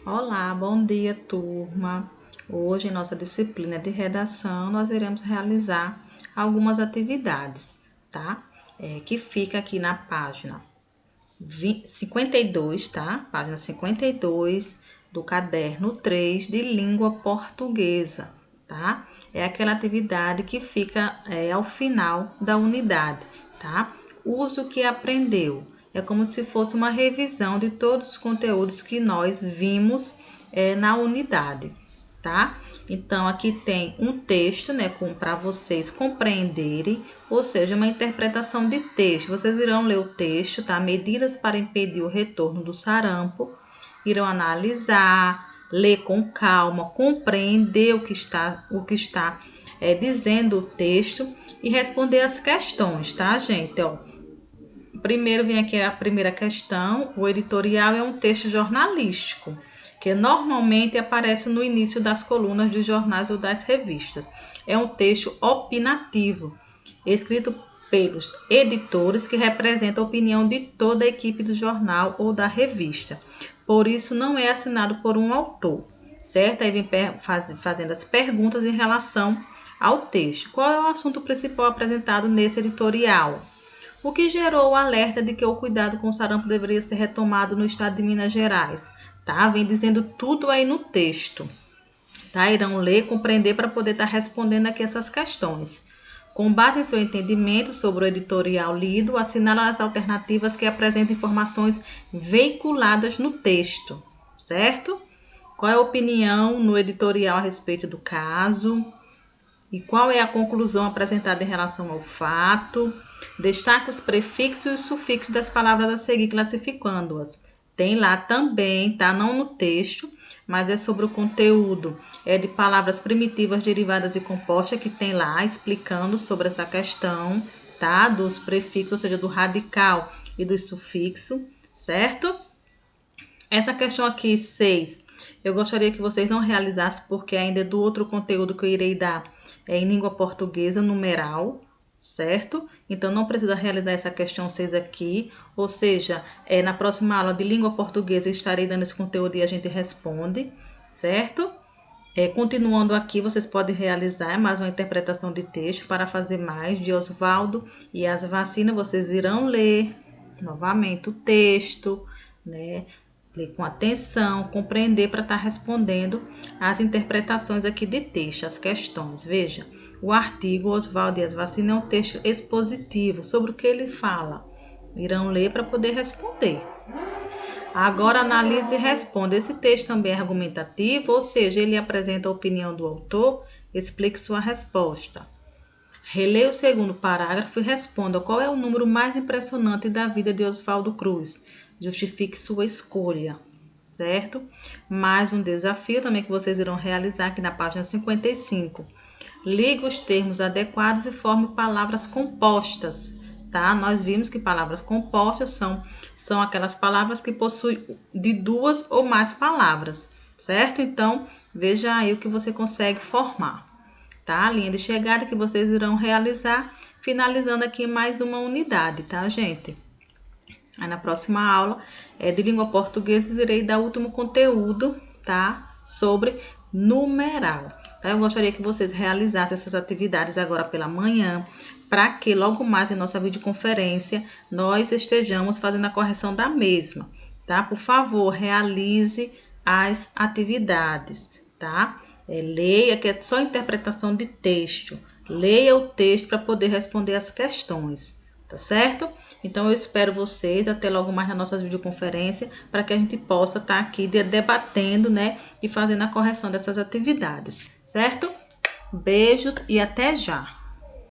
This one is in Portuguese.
Olá, bom dia, turma. Hoje, em nossa disciplina de redação, nós iremos realizar algumas atividades, tá? Que fica aqui na página 52, tá? Página 52 do caderno 3 de língua portuguesa, tá? É aquela atividade que fica ao final da unidade, tá? Use o que aprendeu. É como se fosse uma revisão de todos os conteúdos que nós vimos na unidade, tá? Então, aqui tem um texto, né, para vocês compreenderem, ou seja, uma interpretação de texto. Vocês irão ler o texto, tá? Medidas para impedir o retorno do sarampo. Irão analisar, ler com calma, compreender o que está dizendo o texto e responder as questões, tá, gente? Ó, primeiro vem aqui a primeira questão. O editorial é um texto jornalístico, que normalmente aparece no início das colunas de jornais ou das revistas. É um texto opinativo, escrito pelos editores que representam a opinião de toda a equipe do jornal ou da revista. Por isso, não é assinado por um autor, certo? Aí vem fazendo as perguntas em relação ao texto. Qual é o assunto principal apresentado nesse editorial? O que gerou o alerta de que o cuidado com o sarampo deveria ser retomado no estado de Minas Gerais, tá? Vem dizendo tudo aí no texto, tá? Irão ler, compreender para poder estar respondendo aqui essas questões. Com base em seu entendimento sobre o editorial lido, assinala as alternativas que apresentam informações veiculadas no texto, certo? Qual é a opinião no editorial a respeito do caso? E qual é a conclusão apresentada em relação ao fato? Destaque os prefixos e os sufixos das palavras a seguir, classificando-as. Tem lá também, tá? Não no texto, mas é sobre o conteúdo. É de palavras primitivas, derivadas e compostas, que tem lá explicando sobre essa questão, tá? Dos prefixos, ou seja, do radical e do sufixo, certo? Essa questão aqui, 6, eu gostaria que vocês não realizassem, porque ainda é do outro conteúdo que eu irei dar em língua portuguesa, numeral, certo? Então, não precisa realizar essa questão 6 aqui, ou seja, na próxima aula de língua portuguesa eu estarei dando esse conteúdo e a gente responde, certo? Continuando aqui, vocês podem realizar mais uma interpretação de texto para fazer mais de Oswaldo e as vacinas. Vocês irão ler novamente o texto, né? Ler com atenção, compreender para estar respondendo as interpretações aqui de texto, as questões. Veja, o artigo Oswaldo e as vacinas é um texto expositivo sobre o que ele fala. Irão ler para poder responder. Agora analise e responda. Esse texto também é argumentativo, ou seja, ele apresenta a opinião do autor, explique sua resposta. Releia o segundo parágrafo e responda qual é o número mais impressionante da vida de Oswaldo Cruz. Justifique sua escolha, certo? Mais um desafio também que vocês irão realizar aqui na página 55. Ligue os termos adequados e forme palavras compostas, tá? Nós vimos que palavras compostas são aquelas palavras que possuem de duas ou mais palavras, certo? Então, veja aí o que você consegue formar, tá? A linha de chegada que vocês irão realizar, finalizando aqui mais uma unidade, tá, gente? Aí na próxima aula de língua portuguesa, irei dar o último conteúdo, tá? Sobre numeral. Tá? Eu gostaria que vocês realizassem essas atividades agora pela manhã, para que logo mais em nossa videoconferência nós estejamos fazendo a correção da mesma, tá? Por favor, realize as atividades, tá? Leia, que é só interpretação de texto. Leia o texto para poder responder as questões, tá certo? Então, eu espero vocês até logo mais na nossa videoconferência, para que a gente possa estar aqui debatendo, né? E fazendo a correção dessas atividades, certo? Beijos e até já!